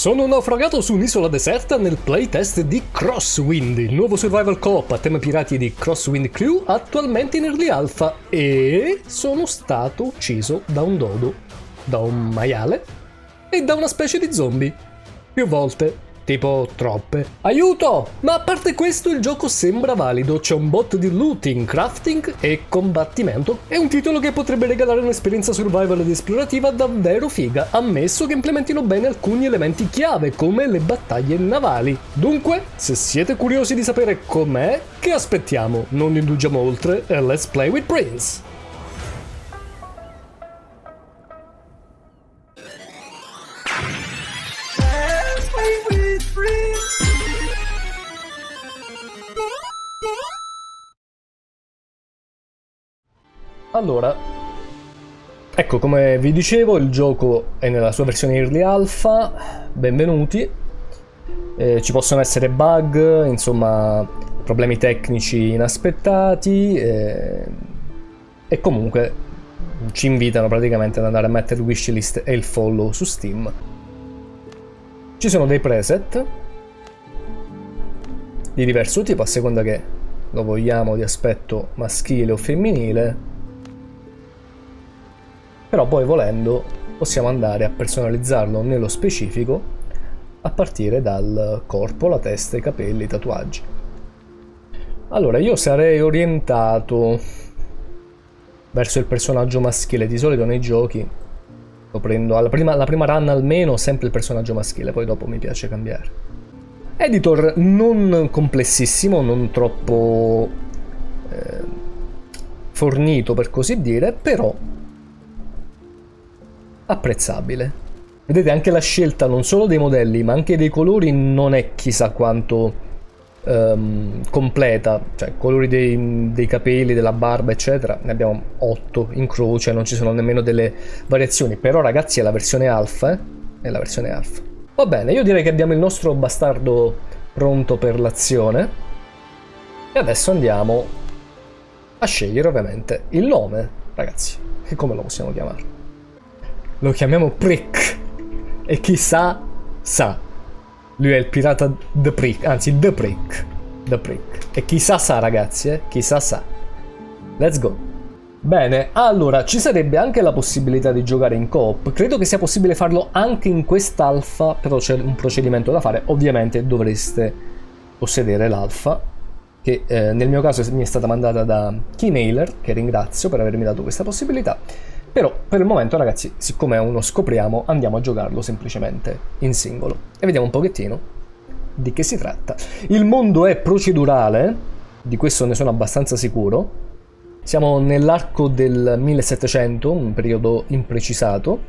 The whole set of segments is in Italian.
Sono naufragato su un'isola deserta nel playtest di Crosswind, il nuovo survival co-op a tema pirati di Crosswind Crew, attualmente in early alpha, e sono stato ucciso da un dodo, da un maiale e da una specie di zombie. Più volte. Tipo troppe. Aiuto! Ma a parte questo il gioco sembra valido, c'è un bot di looting, crafting e combattimento. È un titolo che potrebbe regalare un'esperienza survival ed esplorativa davvero figa, ammesso che implementino bene alcuni elementi chiave come le battaglie navali. Dunque, se siete curiosi di sapere com'è, che aspettiamo? Non indugiamo oltre e let's play with Prince! Allora, ecco, come vi dicevo, il gioco è nella sua versione early alpha, benvenuti. Ci possono essere bug, insomma, problemi tecnici inaspettati, e comunque ci invitano praticamente ad andare a mettere il wishlist e il follow su Steam. Ci sono dei preset di diverso tipo, a seconda che lo vogliamo di aspetto maschile o femminile. Però poi, volendo, possiamo andare a personalizzarlo nello specifico a partire dal corpo, la testa, i capelli, i tatuaggi. Allora, io sarei orientato verso il personaggio maschile. Di solito nei giochi lo prendo la prima run almeno, sempre il personaggio maschile, poi dopo mi piace cambiare. Editor non complessissimo, non troppo fornito per così dire, però apprezzabile. Vedete, anche la scelta non solo dei modelli ma anche dei colori non è chissà quanto completa, cioè colori dei capelli, della barba eccetera, ne abbiamo 8 in croce, non ci sono nemmeno delle variazioni, però ragazzi è la versione alpha, è la versione alpha. Va bene, io direi che abbiamo il nostro bastardo pronto per l'azione e adesso andiamo a scegliere ovviamente il nome, ragazzi, che come lo possiamo chiamare? Lo chiamiamo Prick e chissà sa. Lui è il pirata The Prick, anzi The Prick. The Prick. E chissà sa, ragazzi, chissà sa. Let's go. Bene, allora ci sarebbe anche la possibilità di giocare in co-op. Credo che sia possibile farlo anche in quest'alfa, però c'è un procedimento da fare. Ovviamente dovreste possedere l'alfa, che nel mio caso mi è stata mandata da Keymailer, che ringrazio per avermi dato questa possibilità. Però per il momento, ragazzi, siccome è uno scopriamo, andiamo a giocarlo semplicemente in singolo e vediamo un pochettino di che si tratta. Il mondo è procedurale, di questo ne sono abbastanza sicuro. Siamo nell'arco del 1700, un periodo imprecisato.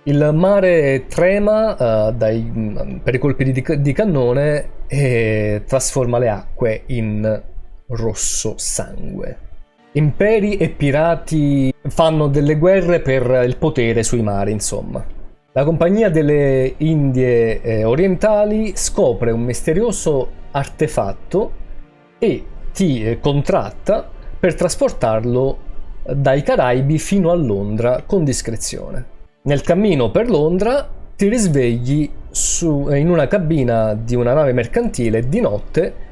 Il mare trema per i colpi di cannone e trasforma le acque in rosso sangue. Imperi e pirati fanno delle guerre per il potere sui mari, insomma. La compagnia delle Indie orientali scopre un misterioso artefatto e ti contratta per trasportarlo dai Caraibi fino a Londra con discrezione. Nel cammino per Londra ti risvegli in una cabina di una nave mercantile di notte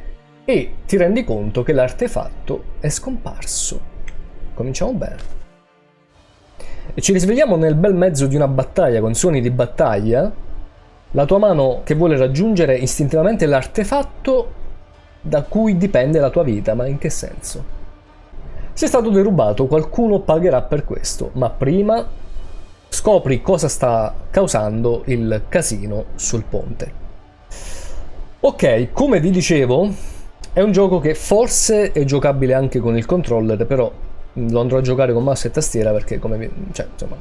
e ti rendi conto che l'artefatto è scomparso. Cominciamo bene. E ci risvegliamo nel bel mezzo di una battaglia con suoni di battaglia. La tua mano che vuole raggiungere istintivamente l'artefatto da cui dipende la tua vita. Ma in che senso? Sei stato derubato, qualcuno pagherà per questo, ma prima scopri cosa sta causando il casino sul ponte. Ok, come vi dicevo, è un gioco che forse è giocabile anche con il controller, però lo andrò a giocare con mouse e tastiera perché, come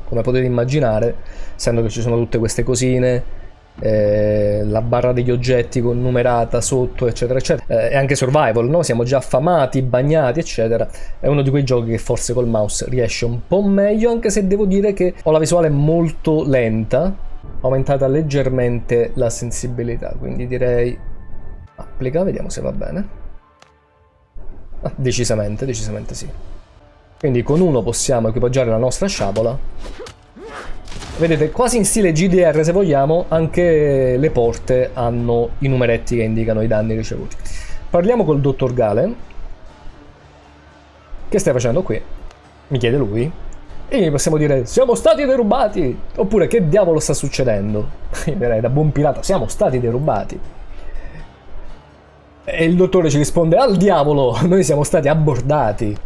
potete immaginare, essendo che ci sono tutte queste cosine, la barra degli oggetti con numerata sotto, eccetera, eccetera, è anche survival, no? Siamo già affamati, bagnati, eccetera. È uno di quei giochi che forse col mouse riesce un po' meglio, anche se devo dire che ho la visuale molto lenta, aumentata leggermente la sensibilità, quindi direi applica, vediamo se va bene. Decisamente sì. Quindi con uno possiamo equipaggiare la nostra sciabola Vedete, quasi in stile GDR se vogliamo, anche le porte hanno i numeretti che indicano i danni ricevuti. Parliamo col dottor Galen. Che stai facendo qui? Mi chiede lui. E gli possiamo dire, siamo stati derubati! Oppure, che diavolo sta succedendo? Io direi, da buon pirata, siamo stati derubati. E il dottore ci risponde, al diavolo, noi siamo stati abbordati.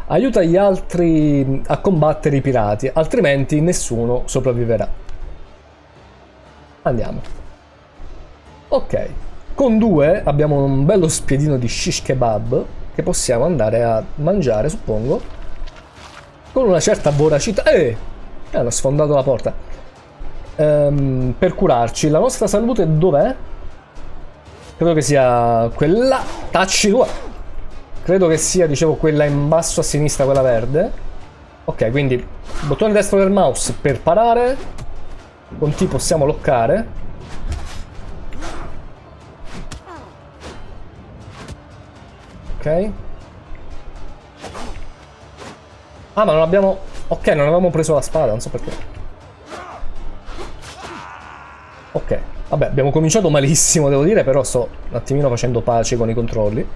Aiuta gli altri a combattere i pirati, altrimenti nessuno sopravviverà. Andiamo. Ok. Con 2 abbiamo un bello spiedino di shish kebab che possiamo andare a mangiare, suppongo. Con una certa voracità. Hanno sfondato la porta. Per curarci. La nostra salute dov'è? Credo che sia quella. Tacci tua. Credo che sia, dicevo, quella in basso a sinistra, quella verde. Ok, quindi bottone destro del mouse per parare. Con T possiamo loccare. Ok. Ah, ma non abbiamo... Ok, non avevamo preso la spada, non so perché. Ok, vabbè, abbiamo cominciato malissimo, devo dire, però sto un attimino facendo pace con i controlli.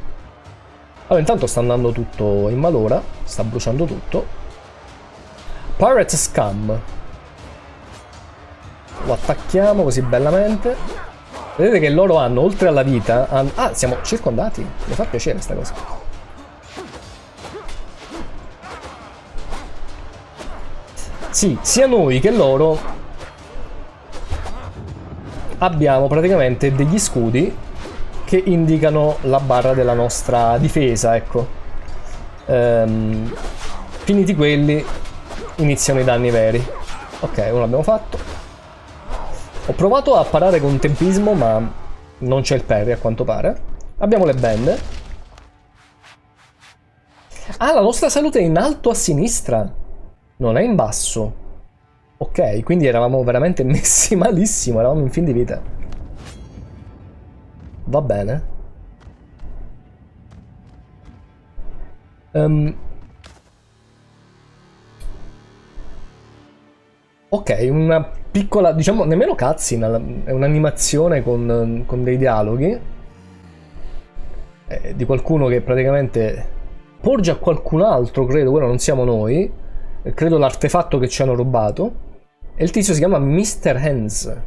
Allora, intanto sta andando tutto in malora, sta bruciando tutto. Pirate Scum. Lo attacchiamo così bellamente. Vedete che loro hanno, oltre alla vita... Ah, siamo circondati. Mi fa piacere sta cosa. Sì, sia noi che loro abbiamo praticamente degli scudi che indicano la barra della nostra difesa, ecco. Finiti quelli, iniziano i danni veri. Ok, uno l'abbiamo fatto. Ho provato a parare con tempismo, ma non c'è il parry a quanto pare. Abbiamo le bende. Ah, la nostra salute è in alto a sinistra. Non è in basso. Ok, quindi eravamo veramente messi malissimo. Eravamo in fin di vita. Va bene. Ok, una piccola, diciamo, nemmeno cutscene, è un'animazione con dei dialoghi di qualcuno che praticamente porge a qualcun altro, credo, quello non siamo noi, credo l'artefatto che ci hanno rubato, e il tizio si chiama Mr. Hands.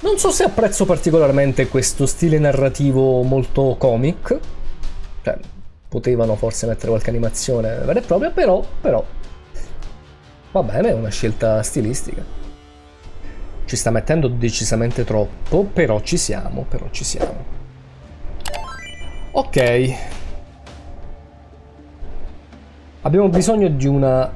Non so se apprezzo particolarmente questo stile narrativo molto comic, cioè potevano forse mettere qualche animazione vera e propria, però va bene, è una scelta stilistica. Ci sta mettendo decisamente troppo, però ci siamo. Ok. Abbiamo bisogno di una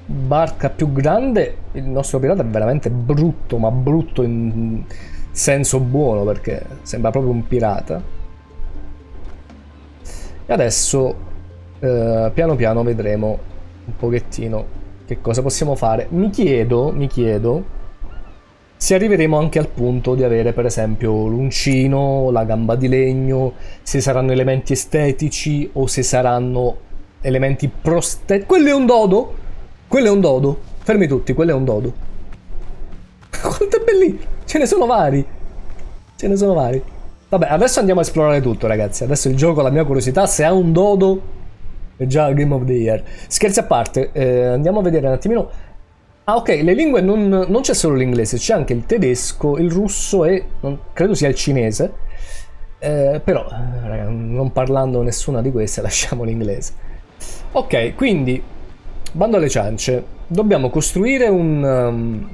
barca più grande. Il nostro pirata è veramente brutto, ma brutto in senso buono, perché sembra proprio un pirata. E adesso, piano piano, vedremo un pochettino che cosa possiamo fare. Mi chiedo se arriveremo anche al punto di avere per esempio l'uncino, la gamba di legno, se saranno elementi estetici o se saranno elementi prostetici. Quello è un dodo? Quello è un dodo. Fermi tutti, quello è un dodo. Quanto è bellissimo! Ce ne sono vari. Vabbè, adesso andiamo a esplorare tutto, ragazzi. Adesso il gioco, la mia curiosità, se ha un dodo... è già il Game of the Year. Scherzi a parte, andiamo a vedere un attimino. Ah, ok, le lingue non c'è solo l'inglese, c'è anche il tedesco, il russo e credo sia il cinese. Però, raga, non parlando nessuna di queste, lasciamo l'inglese. Ok, quindi, bando alle ciance, dobbiamo costruire un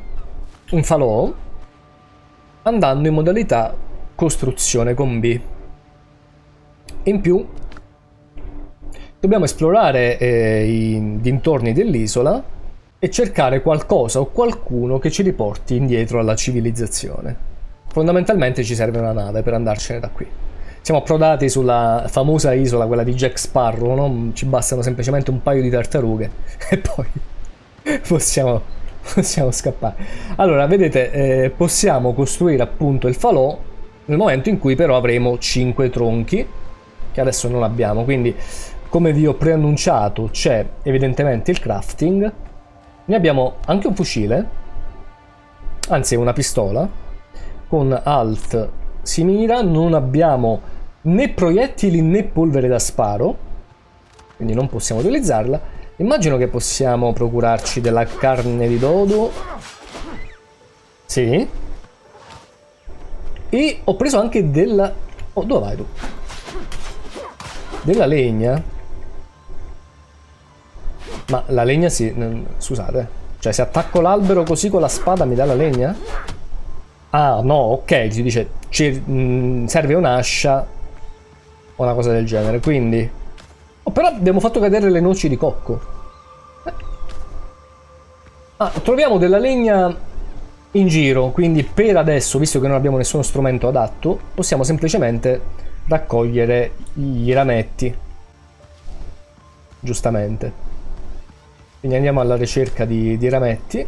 falò andando in modalità costruzione con B. In più dobbiamo esplorare i dintorni dell'isola e cercare qualcosa o qualcuno che ci riporti indietro alla civilizzazione. Fondamentalmente ci serve una nave per andarcene da qui. Siamo approdati sulla famosa isola, quella di Jack Sparrow, no? Ci bastano semplicemente un paio di tartarughe e poi possiamo scappare. Allora, vedete, possiamo costruire appunto il falò nel momento in cui però avremo 5 tronchi, che adesso non abbiamo, quindi... come vi ho preannunciato, c'è evidentemente il crafting. Ne abbiamo anche un fucile, anzi una pistola, con Alt si mira, non abbiamo né proiettili né polvere da sparo, quindi non possiamo utilizzarla. Immagino che possiamo procurarci della carne di dodo. Sì. E ho preso anche della... Oh, dove vai tu? Della legna. Ma la legna si... Scusate. Cioè, se attacco l'albero così con la spada mi dà la legna? Ah, no, ok. Si dice... serve un'ascia o una cosa del genere, quindi... Oh, però abbiamo fatto cadere le noci di cocco. Ah, troviamo della legna in giro, quindi per adesso, visto che non abbiamo nessuno strumento adatto, possiamo semplicemente raccogliere i rametti. Giustamente. Quindi andiamo alla ricerca di rametti.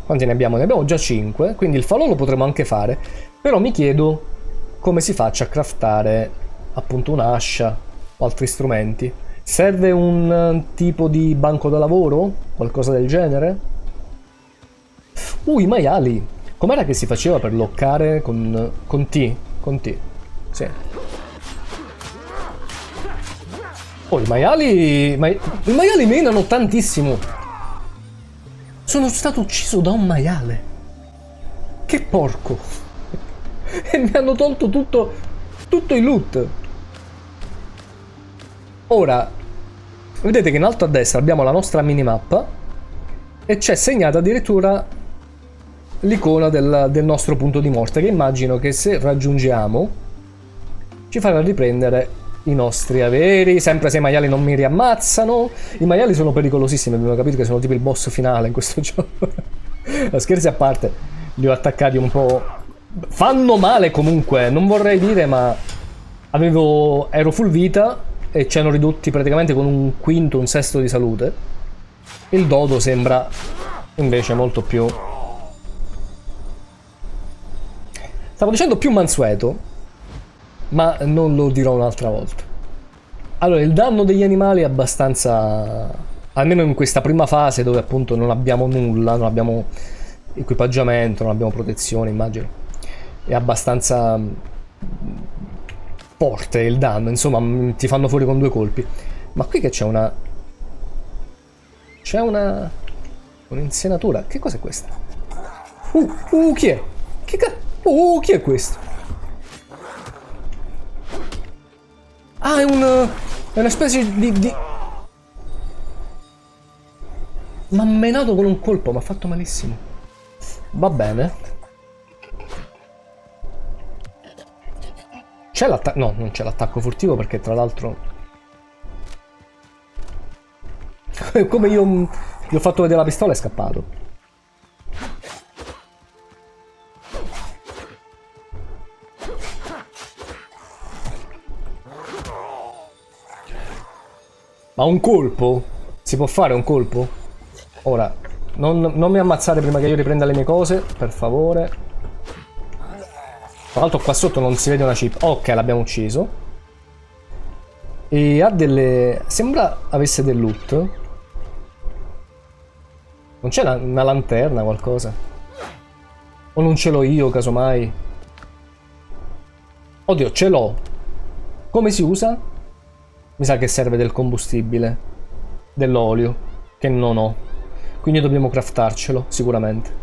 Quanti ne abbiamo? Ne abbiamo già 5, quindi il falò lo potremo anche fare. Però mi chiedo come si faccia a craftare appunto un'ascia o altri strumenti. Serve un tipo di banco da lavoro? Qualcosa del genere? I maiali! Com'era che si faceva per loccare con T? Con T. Sì. Oh, i maiali menano tantissimo. Sono stato ucciso da un maiale. Che porco. E mi hanno tolto tutto il loot. Ora, vedete che in alto a destra abbiamo la nostra minimappa e c'è segnata addirittura l'icona del nostro punto di morte, che immagino che se raggiungiamo ci farà riprendere i nostri averi, sempre se i maiali non mi riammazzano. I maiali sono pericolosissimi, abbiamo capito che sono tipo il boss finale in questo gioco. Scherzi a parte, li ho attaccati un po'. Fanno male comunque, non vorrei dire, ma ero full vita e ci hanno ridotti praticamente con un quinto, un sesto di salute. Il dodo sembra invece molto più... Stavo dicendo più mansueto, ma non lo dirò un'altra volta. Allora, il danno degli animali è abbastanza... almeno in questa prima fase dove appunto non abbiamo nulla, non abbiamo equipaggiamento, non abbiamo protezione, immagino. È abbastanza forte il danno, insomma, ti fanno fuori con 2 colpi. Ma qui che c'è una... c'è un'insenatura. Che cos'è questa? Chi è? Chi è questo? Ah, è una specie di... m'ha menato con un colpo, mi ha fatto malissimo. Va bene. C'è l'attacco... no, non c'è l'attacco furtivo perché tra l'altro... come io gli ho fatto vedere la pistola è scappato. Ma un colpo? Si può fare un colpo? Ora, non mi ammazzare prima che io riprenda le mie cose, per favore. Tra l'altro qua sotto non si vede una chip. Ok, l'abbiamo ucciso. E ha delle... sembra avesse del loot. Non c'è una lanterna, qualcosa? O non ce l'ho io, casomai? Oddio, ce l'ho. Come si usa? Mi sa che serve del combustibile, dell'olio, che non ho. Quindi dobbiamo craftarcelo, sicuramente.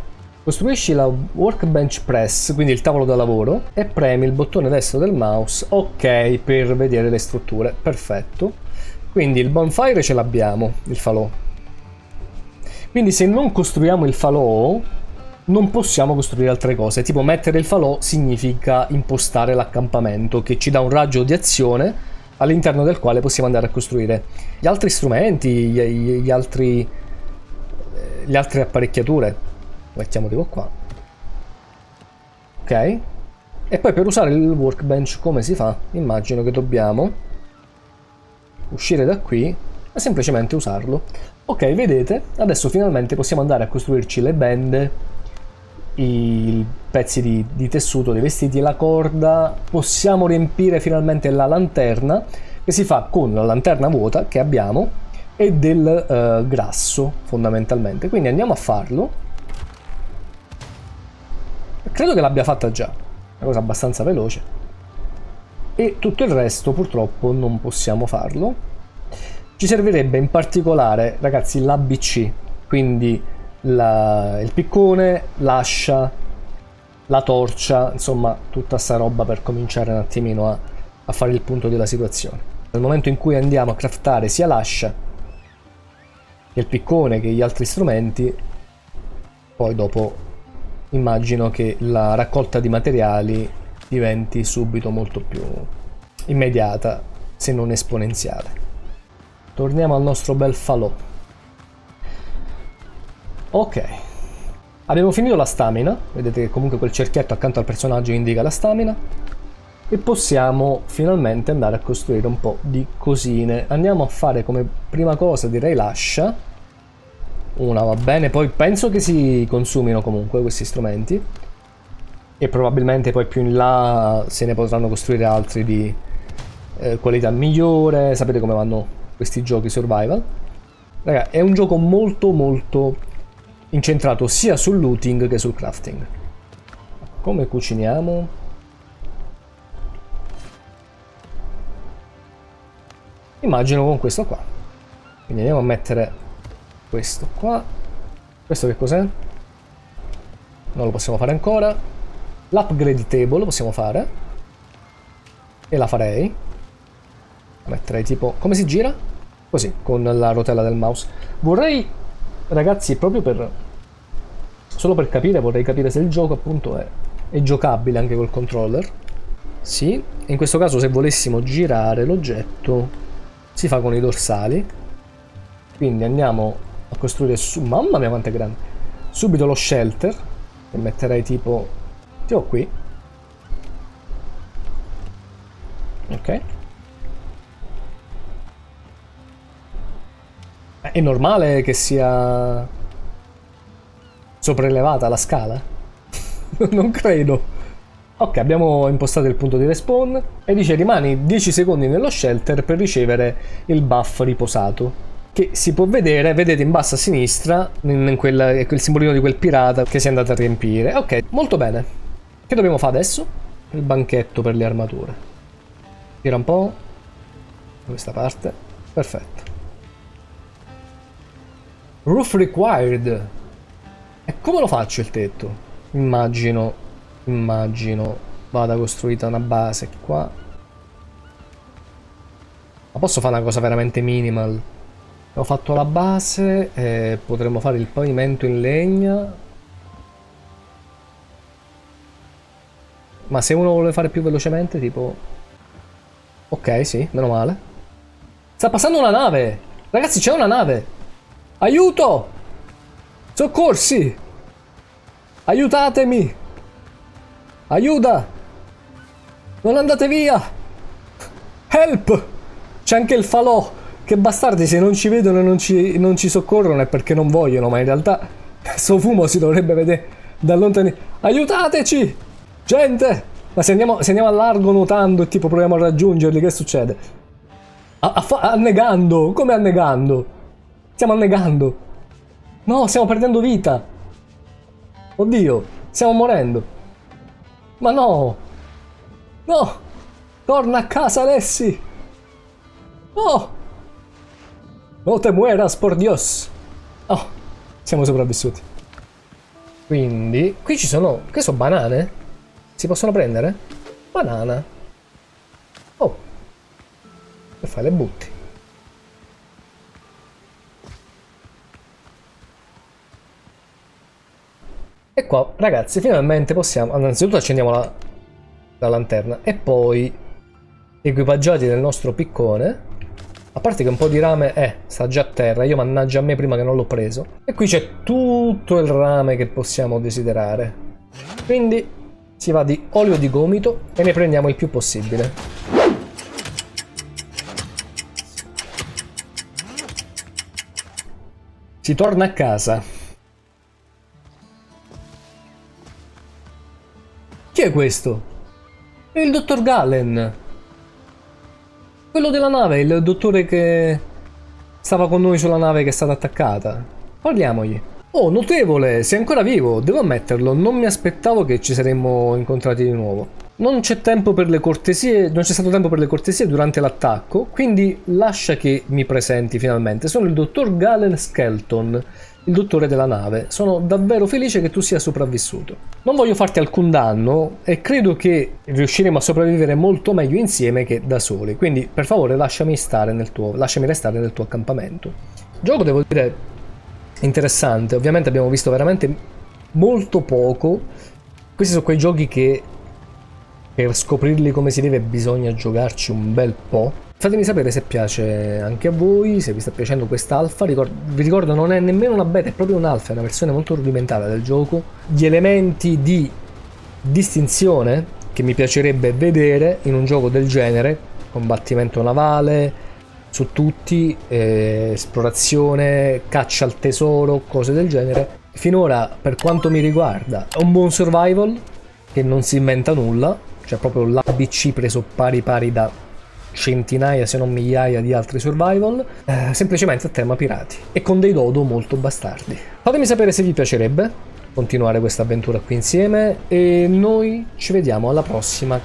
Costruisci la workbench press, quindi il tavolo da lavoro, e premi il bottone destro del mouse, ok, per vedere le strutture. Perfetto. Quindi il bonfire ce l'abbiamo, il falò. Quindi se non costruiamo il falò, non possiamo costruire altre cose. Tipo mettere il falò significa impostare l'accampamento, che ci dà un raggio di azione all'interno del quale possiamo andare a costruire gli altri strumenti, le altre apparecchiature. Mettiamo tipo qua. Ok. E poi per usare il workbench come si fa? Immagino che dobbiamo uscire da qui e semplicemente usarlo. Ok, vedete? Adesso finalmente possiamo andare a costruirci le bende, i pezzi di tessuto dei vestiti, la corda. Possiamo riempire finalmente la lanterna, che si fa con la lanterna vuota che abbiamo, e del grasso, fondamentalmente. Quindi andiamo a farlo. Credo che l'abbia fatta già, una cosa abbastanza veloce. E tutto il resto purtroppo non possiamo farlo. Ci servirebbe in particolare, ragazzi, l'ABC, quindi il piccone, l'ascia, la torcia, insomma tutta sta roba per cominciare un attimino a fare il punto della situazione. Nel momento in cui andiamo a craftare sia l'ascia che il piccone che gli altri strumenti, poi dopo immagino che la raccolta di materiali diventi subito molto più immediata, se non esponenziale. Torniamo al nostro bel falò. Ok, abbiamo finito la stamina, vedete che comunque quel cerchietto accanto al personaggio indica la stamina, e possiamo finalmente andare a costruire un po' di cosine. Andiamo a fare come prima cosa, direi, l'ascia. Una va bene, poi penso che si consumino comunque questi strumenti e probabilmente poi più in là se ne potranno costruire altri di qualità migliore. Sapete come vanno questi giochi survival. Raga, è un gioco molto molto incentrato sia sul looting che sul crafting. Come cuciniamo? Immagino con questo qua. Quindi andiamo a mettere questo qua. Questo che cos'è? Non lo possiamo fare ancora. L'upgrade table lo possiamo fare. E la farei. Metterei tipo... Come si gira? Così, con la rotella del mouse. Vorrei, ragazzi, proprio per... Solo per capire, vorrei capire se il gioco appunto è giocabile anche col controller. Sì, in questo caso se volessimo girare l'oggetto si fa con i dorsali. Quindi andiamo a costruire su... Mamma mia quanto è grande! Subito lo shelter, che metterei tipo qui. Ok. È normale che sia sopraelevata la scala? Non credo. Ok, abbiamo impostato il punto di respawn e dice rimani 10 secondi nello shelter per ricevere il buff riposato, che si può vedere, vedete in basso a sinistra, in quel simbolino di quel pirata che si è andato a riempire. Ok, molto bene. Che dobbiamo fare adesso? Il banchetto per le armature. Tira un po'. Da questa parte. Perfetto. Roof required. E come lo faccio il tetto? Immagino vada costruita una base qua. Ma posso fare una cosa veramente minimal? Ho fatto la base, potremmo fare il pavimento in legna. Ma se uno vuole fare più velocemente, tipo... Ok, sì, meno male. Sta passando una nave! Ragazzi, c'è una nave! Aiuto! Soccorsi! Aiutatemi! Aiuta! Non andate via! Help! C'è anche il falò! Che bastardi, se non ci vedono e non ci soccorrono è perché non vogliono, ma in realtà sto fumo si dovrebbe vedere da lontano. Aiutateci! Gente! Ma se andiamo a largo nuotando e tipo proviamo a raggiungerli, che succede? Annegando! Come annegando? Stiamo annegando! No, stiamo perdendo vita! Oddio, stiamo morendo! Ma no! No! Torna a casa, Alessi! No! No te mueras, por Dios! Oh, siamo sopravvissuti. Quindi, qui ci sono... Che sono banane? Si possono prendere? Banana. Oh. Che fai? Le butti. E qua, ragazzi, finalmente possiamo... Innanzitutto accendiamo la lanterna. E poi, equipaggiati nel nostro piccone... A parte che un po' di rame sta già a terra, io mannaggia a me prima che non l'ho preso. E qui c'è tutto il rame che possiamo desiderare. Quindi si va di olio di gomito e ne prendiamo il più possibile. Si torna a casa. Chi è questo? È il dottor Gallen. Quello della nave, il dottore che Stava con noi sulla nave che è stata attaccata. Parliamogli. Oh, notevole, sei ancora vivo. Devo ammetterlo, non mi aspettavo che ci saremmo incontrati di nuovo. Non c'è tempo per le cortesie, non c'è stato tempo per le cortesie durante l'attacco, quindi lascia che mi presenti finalmente. Sono il dottor Galen Skelton, il dottore della nave. Sono davvero felice che tu sia sopravvissuto. Non voglio farti alcun danno e credo che riusciremo a sopravvivere molto meglio insieme che da soli. Quindi, per favore, lasciami restare nel tuo accampamento. Il gioco, devo dire, interessante. Ovviamente abbiamo visto veramente molto poco. Questi sono quei giochi che per scoprirli come si deve bisogna giocarci un bel po'. Fatemi sapere se piace anche a voi, se vi sta piacendo quest'alfa. Vi ricordo, non è nemmeno una beta, è proprio un'alfa, è una versione molto rudimentale del gioco. Gli elementi di distinzione che mi piacerebbe vedere in un gioco del genere: combattimento navale su tutti, esplorazione, caccia al tesoro, cose del genere. Finora, per quanto mi riguarda, è un buon survival che non si inventa nulla, cioè proprio l'ABC preso pari pari da centinaia se non migliaia di altri survival, semplicemente a tema pirati e con dei dodo molto bastardi. Fatemi sapere se vi piacerebbe continuare questa avventura qui insieme e noi ci vediamo alla prossima.